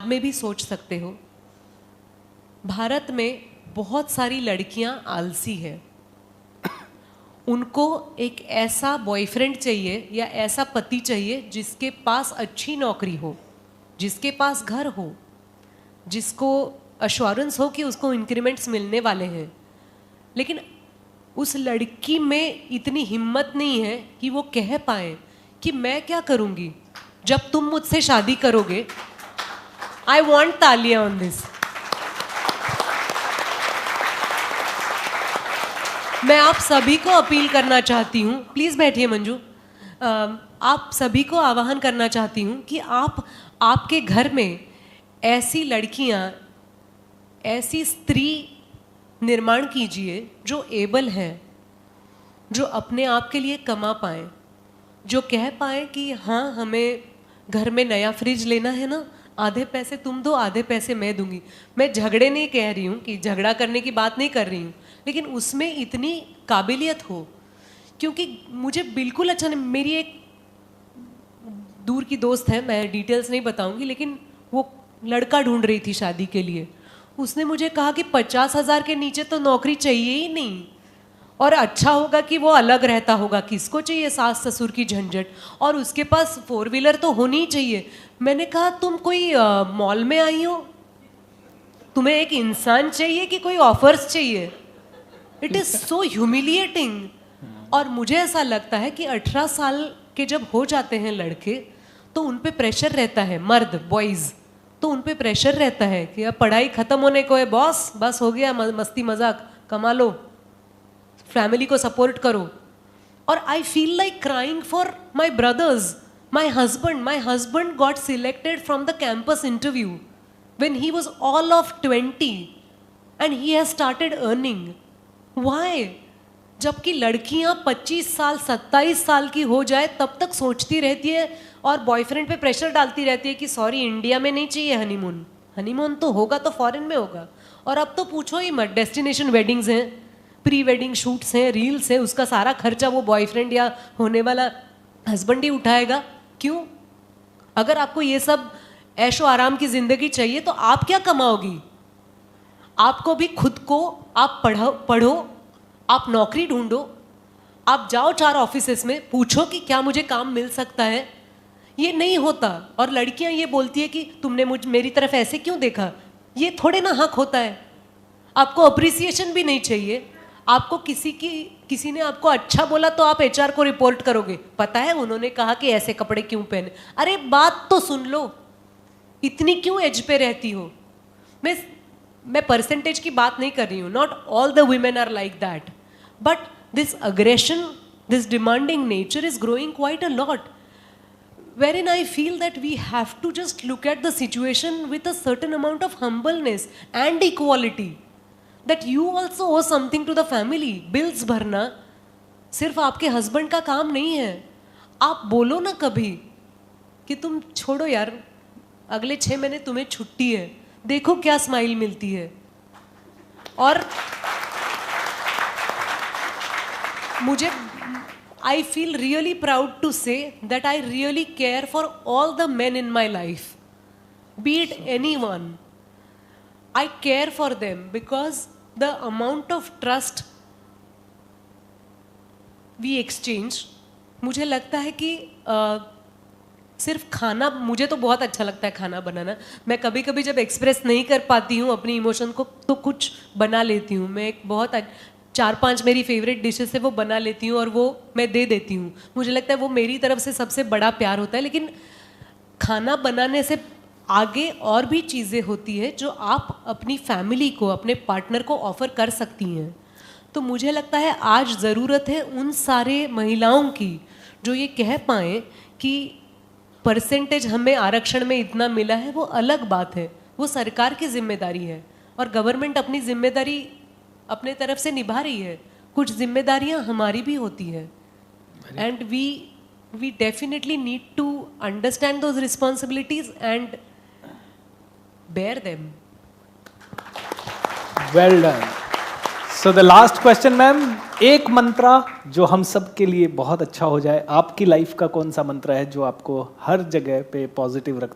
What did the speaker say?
में भी सोच सकते हो। भारत में बहुत सारी लड़कियां आलसी है, उनको एक ऐसा बॉयफ्रेंड चाहिए या ऐसा पति चाहिए जिसके पास अच्छी नौकरी हो, जिसके पास घर हो, जिसको अश्योरेंस हो कि उसको इंक्रीमेंट्स मिलने वाले हैं। लेकिन उस लड़की में इतनी हिम्मत नहीं है कि वो कह पाए कि मैं क्या करूंगी जब तुम मुझसे शादी करोगे। आई वॉन्ट तालियां ऑन दिस। मैं आप सभी को अपील करना चाहती हूँ, प्लीज़ बैठिए मंजू, आप सभी को आह्वान करना चाहती हूँ कि आप आपके घर में ऐसी लड़कियाँ, ऐसी स्त्री निर्माण कीजिए जो एबल है, जो अपने आप के लिए कमा पाए, जो कह पाए कि हाँ हमें घर में नया फ्रिज लेना है ना, आधे पैसे तुम दो आधे पैसे मैं दूंगी। मैं झगड़े नहीं कह रही हूँ कि झगड़ा करने की बात नहीं कर रही हूँ, लेकिन उसमें इतनी काबिलियत हो। क्योंकि मुझे बिल्कुल अच्छा नहीं, मेरी एक दूर की दोस्त है, मैं डिटेल्स नहीं बताऊंगी, लेकिन वो लड़का ढूंढ रही थी शादी के लिए। उसने मुझे कहा कि 50,000 के नीचे तो नौकरी चाहिए ही नहीं, और अच्छा होगा कि वो अलग रहता होगा, किसको चाहिए सास ससुर की झंझट, और उसके पास 4 व्हीलर तो होनी ही चाहिए। मैंने कहा तुम कोई मॉल में आई हो, तुम्हें एक इंसान चाहिए कि कोई ऑफर्स चाहिए? It is so humiliating. और मुझे ऐसा लगता है कि 18 साल के जब हो जाते हैं लड़के, तो उन पे प्रेशर रहता है, मर्द बॉयज, तो उन पे प्रेशर रहता है कि अब पढ़ाई खत्म होने को है बॉस, बस हो गया, मस्ती मजाक कमा लो, फैमिली को सपोर्ट करो। और I feel like crying for my brothers, my husband got selected from the campus interview when he was all of 20 and he has started earning. Why? जबकि लड़कियां 25 साल 27 साल की हो जाए तब तक सोचती रहती है और बॉयफ्रेंड पे प्रेशर डालती रहती है कि सॉरी इंडिया में नहीं चाहिए हनीमून, हनीमून तो होगा तो फॉरेन में होगा। और अब तो पूछो ही मत, डेस्टिनेशन वेडिंग्स हैं, प्री वेडिंग शूट्स हैं, रील्स हैं, उसका सारा खर्चा वो बॉयफ्रेंड या होने वाला हस्बैंड ही उठाएगा। क्यों? अगर आपको ये सब ऐशो आराम की जिंदगी चाहिए तो आप क्या कमाओगी? आपको भी खुद को आप पढ़ो, आप नौकरी ढूंढो, आप जाओ 4 ऑफिसेस में, पूछो कि क्या मुझे काम मिल सकता है। ये नहीं होता। और लड़कियां ये बोलती है कि तुमने मेरी तरफ ऐसे क्यों देखा। ये थोड़े ना हक होता है। आपको अप्रिसिएशन भी नहीं चाहिए। आपको किसी ने आपको अच्छा बोला तो आप HR को रिपोर्ट करोगे, पता है उन्होंने कहा कि ऐसे कपड़े क्यों पहने। अरे बात तो सुन लो, इतनी क्यों एज पे रहती हो? मैं परसेंटेज की बात नहीं कर रही हूँ, not all the women are like that, but this aggression, this demanding nature is growing quite a lot, wherein I feel that we have to just look at the situation with a certain amount of humbleness and equality, that you also owe something to the family. Bills भरना सिर्फ आपके husband का काम नहीं है। आप बोलो ना कभी कि तुम छोड़ो यार, अगले 6 महीने तुम्हें छुट्टी है, देखो क्या स्माइल मिलती है। और मुझे I feel really proud to say that I really care for all the men in my life, be it anyone. I care for them because the amount of trust we exchange, मुझे लगता है कि सिर्फ खाना, मुझे तो बहुत अच्छा लगता है खाना बनाना। मैं कभी कभी जब एक्सप्रेस नहीं कर पाती हूँ अपनी इमोशन को तो कुछ बना लेती हूँ। मैं एक बहुत 4-5 मेरी फेवरेट डिशेस है वो बना लेती हूँ और वो मैं दे देती हूँ। मुझे लगता है वो मेरी तरफ से सबसे बड़ा प्यार होता है। लेकिन खाना बनाने से आगे और भी चीज़ें होती है जो आप अपनी फैमिली को, अपने पार्टनर को ऑफर कर सकती हैं। तो मुझे लगता है आज ज़रूरत है उन सारे महिलाओं की जो ये कह पाएँ कि परसेंटेज हमें आरक्षण में इतना मिला है, वो अलग बात है, वो सरकार की जिम्मेदारी है और गवर्नमेंट अपनी जिम्मेदारी अपने तरफ से निभा रही है। कुछ जिम्मेदारियां हमारी भी होती है and we definitely need to understand those responsibilities and bear them. Well done. So the last question ma'am, एक मंत्रा जो हम सब के लिए बहुत अच्छा हो जाए, आपकी लाइफ का कौन सा मंत्र है जो आपको हर जगह पे पॉजिटिव रखता है?